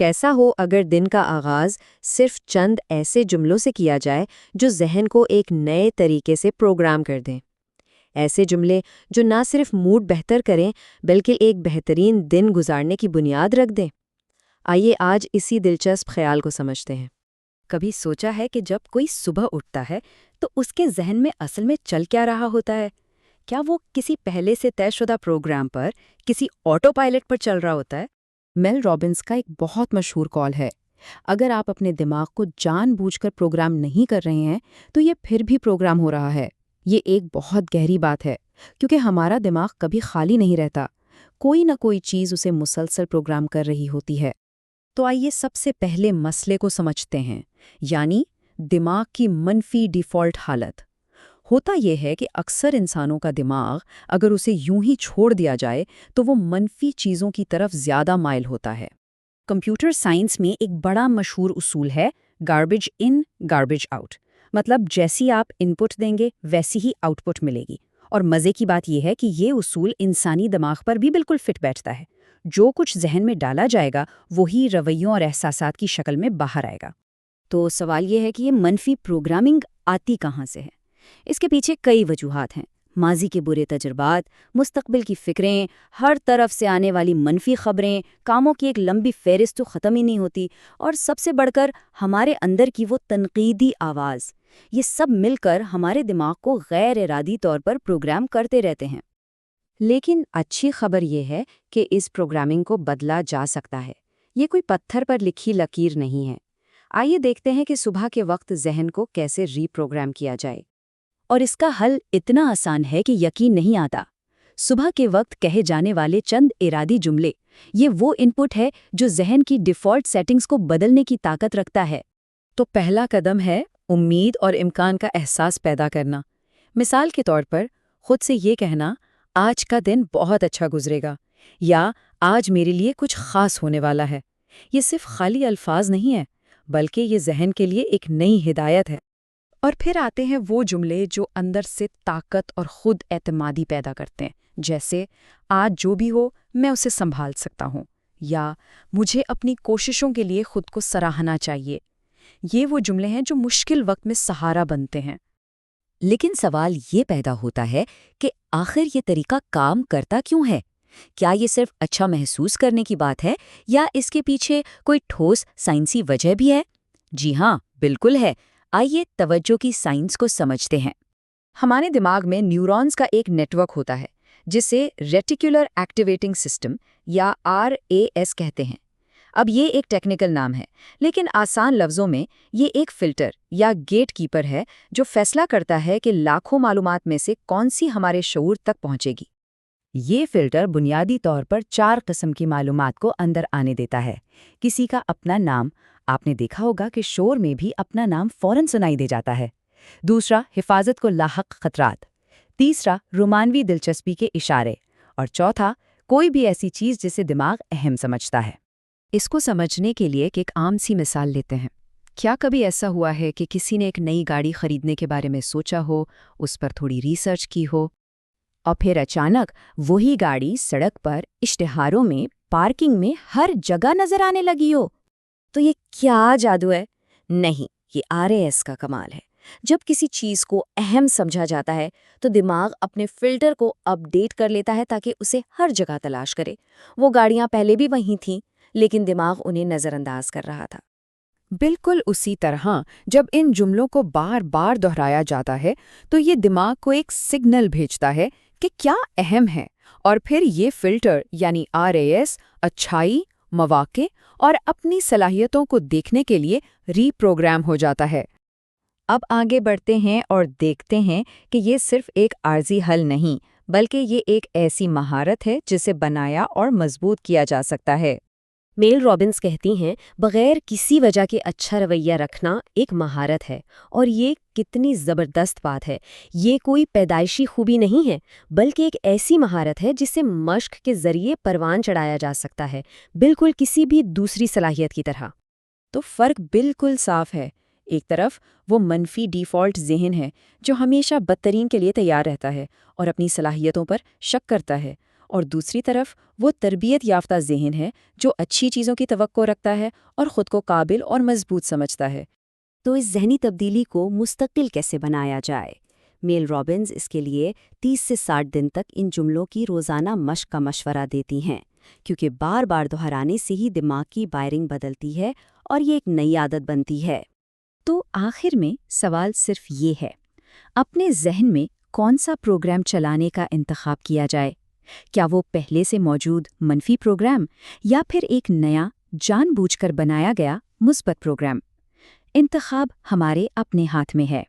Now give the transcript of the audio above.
کیسا ہو اگر دن کا آغاز صرف چند ایسے جملوں سے کیا جائے جو ذہن کو ایک نئے طریقے سے پروگرام کر دیں؟ ایسے جملے جو نہ صرف موڈ بہتر کریں بلکہ ایک بہترین دن گزارنے کی بنیاد رکھ دیں۔ آئیے آج اسی دلچسپ خیال کو سمجھتے ہیں۔ کبھی سوچا ہے کہ جب کوئی صبح اٹھتا ہے تو اس کے ذہن میں اصل میں چل کیا رہا ہوتا ہے؟ کیا وہ کسی پہلے سے طے شدہ پروگرام پر، کسی آٹو پائلٹ پر چل رہا ہوتا ہے؟ میل رابنس کا ایک بہت مشہور کال ہے، اگر آپ اپنے دماغ کو جان بوجھ کر پروگرام نہیں کر رہے ہیں تو یہ پھر بھی پروگرام ہو رہا ہے۔ یہ ایک بہت گہری بات ہے، کیونکہ ہمارا دماغ کبھی خالی نہیں رہتا، کوئی نہ کوئی چیز اسے مسلسل پروگرام کر رہی ہوتی ہے۔ تو آئیے سب سے پہلے مسئلے کو سمجھتے ہیں، یعنی دماغ کی منفی ڈیفالٹ حالت۔ ہوتا یہ ہے کہ اکثر انسانوں کا دماغ اگر اسے یوں ہی چھوڑ دیا جائے تو وہ منفی چیزوں کی طرف زیادہ مائل ہوتا ہے۔ کمپیوٹر سائنس میں ایک بڑا مشہور اصول ہے گاربیج ان گاربیج آؤٹ، مطلب جیسی آپ ان پٹ دیں گے ویسی ہی آؤٹ پٹ ملے گی۔ اور مزے کی بات یہ ہے کہ یہ اصول انسانی دماغ پر بھی بالکل فٹ بیٹھتا ہے۔ جو کچھ ذہن میں ڈالا جائے گا وہی رویوں اور احساسات کی شکل میں باہر آئے گا۔ تو سوال یہ ہے کہ یہ منفی پروگرامنگ آتی کہاں سے ہے؟ اس کے پیچھے کئی وجوہات ہیں۔ ماضی کے برے تجربات، مستقبل کی فکریں، ہر طرف سے آنے والی منفی خبریں، کاموں کی ایک لمبی فہرست تو ختم ہی نہیں ہوتی، اور سب سے بڑھ کر ہمارے اندر کی وہ تنقیدی آواز۔ یہ سب مل کر ہمارے دماغ کو غیر ارادی طور پر پروگرام کرتے رہتے ہیں۔ لیکن اچھی خبر یہ ہے کہ اس پروگرامنگ کو بدلا جا سکتا ہے۔ یہ کوئی پتھر پر لکھی لکیر نہیں ہے۔ آئیے دیکھتے ہیں کہ صبح کے وقت ذہن کو کیسے ری پروگرام کیا جائے۔ اور اس کا حل اتنا آسان ہے کہ یقین نہیں آتا۔ صبح کے وقت کہے جانے والے چند ارادی جملے، یہ وہ ان پٹ ہے جو ذہن کی ڈیفالٹ سیٹنگز کو بدلنے کی طاقت رکھتا ہے۔ تو پہلا قدم ہے امید اور امکان کا احساس پیدا کرنا۔ مثال کے طور پر خود سے یہ کہنا، آج کا دن بہت اچھا گزرے گا، یا آج میرے لیے کچھ خاص ہونے والا ہے۔ یہ صرف خالی الفاظ نہیں ہے، بلکہ یہ ذہن کے لیے ایک نئی ہدایت ہے۔ اور پھر آتے ہیں وہ جملے جو اندر سے طاقت اور خود اعتمادی پیدا کرتے ہیں، جیسے آج جو بھی ہو میں اسے سنبھال سکتا ہوں، یا مجھے اپنی کوششوں کے لیے خود کو سراہنا چاہیے۔ یہ وہ جملے ہیں جو مشکل وقت میں سہارا بنتے ہیں۔ لیکن سوال یہ پیدا ہوتا ہے کہ آخر یہ طریقہ کام کرتا کیوں ہے؟ کیا یہ صرف اچھا محسوس کرنے کی بات ہے، یا اس کے پیچھے کوئی ٹھوس سائنسی وجہ بھی ہے؟ جی ہاں، بالکل ہے۔ آئیے توجہ کی سائنس کو سمجھتے ہیں۔ ہمارے دماغ میں نیورونز کا ایک نیٹ ورک ہوتا ہے جسے ریٹیکولر ایکٹیویٹنگ سسٹم یا RAS کہتے ہیں۔ اب یہ ایک ٹیکنیکل نام ہے، لیکن آسان لفظوں میں یہ ایک فلٹر یا گیٹ کیپر ہے جو فیصلہ کرتا ہے کہ لاکھوں معلومات میں سے کون سی ہمارے شعور تک پہنچے گی۔ یہ فلٹر بنیادی طور پر 4 قسم کی معلومات کو اندر آنے دیتا ہے۔ کسی کا اپنا نام، آپ نے دیکھا ہوگا کہ شور میں بھی اپنا نام فوراً سنائی دے جاتا ہے۔ دوسرا، حفاظت کو لاحق خطرات۔ تیسرا، رومانوی دلچسپی کے اشارے۔ اور چوتھا، کوئی بھی ایسی چیز جسے دماغ اہم سمجھتا ہے۔ اس کو سمجھنے کے لیے ایک عام سی مثال لیتے ہیں۔ کیا کبھی ایسا ہوا ہے کہ کسی نے ایک نئی گاڑی خریدنے کے بارے میں سوچا ہو، اس پر تھوڑی ریسرچ کی ہو، اور پھر اچانک وہی گاڑی سڑک پر، اشتہاروں میں، پارکنگ میں ہر جگہ نظر آنے لگی ہو؟ تو یہ کیا جادو ہے؟ نہیں، یہ RAS کا کمال ہے۔ جب کسی چیز کو اہم سمجھا جاتا ہے تو دماغ اپنے فلٹر کو اپ ڈیٹ کر لیتا ہے تاکہ اسے ہر جگہ تلاش کرے۔ وہ گاڑیاں پہلے بھی وہیں تھیں، لیکن دماغ انہیں نظر انداز کر رہا تھا۔ بالکل اسی طرح جب ان جملوں کو بار بار دہرایا جاتا ہے تو یہ دماغ کو ایک سگنل بھیجتا ہے کہ کیا اہم ہے، اور پھر یہ فلٹر یعنی RAS اچھائی، مواقع اور اپنی صلاحیتوں کو دیکھنے کے لیے ری پروگرام ہو جاتا ہے۔ اب آگے بڑھتے ہیں اور دیکھتے ہیں کہ یہ صرف ایک عارضی حل نہیں، بلکہ یہ ایک ایسی مہارت ہے جسے بنایا اور مضبوط کیا جا سکتا ہے۔ میل رابنس کہتی ہیں، بغیر کسی وجہ کے اچھا رویہ رکھنا ایک مہارت ہے، اور یہ کتنی زبردست بات ہے۔ یہ کوئی پیدائشی خوبی نہیں ہے، بلکہ ایک ایسی مہارت ہے جسے مشق کے ذریعے پروان چڑھایا جا سکتا ہے، بالکل کسی بھی دوسری صلاحیت کی طرح۔ تو فرق بالکل صاف ہے۔ ایک طرف وہ منفی ڈیفالٹ ذہن ہے جو ہمیشہ بدترین کے لیے تیار رہتا ہے اور اپنی صلاحیتوں پر شک کرتا ہے، اور دوسری طرف وہ تربیت یافتہ ذہن ہے جو اچھی چیزوں کی توقع رکھتا ہے اور خود کو قابل اور مضبوط سمجھتا ہے۔ تو اس ذہنی تبدیلی کو مستقل کیسے بنایا جائے؟ میل رابنز اس کے لیے 30 سے 60 دن تک ان جملوں کی روزانہ مشق کا مشورہ دیتی ہیں، کیونکہ بار بار دہرانے سے ہی دماغ کی وائرنگ بدلتی ہے اور یہ ایک نئی عادت بنتی ہے۔ تو آخر میں سوال صرف یہ ہے، اپنے ذہن میں کون سا پروگرام چلانے کا انتخاب کیا جائے؟ کیا وہ پہلے سے موجود منفی پروگرام یا پھر ایک نیا جان بوجھ کر بنایا گیا مثبت پروگرام؟ انتخاب ہمارے اپنے ہاتھ میں ہے۔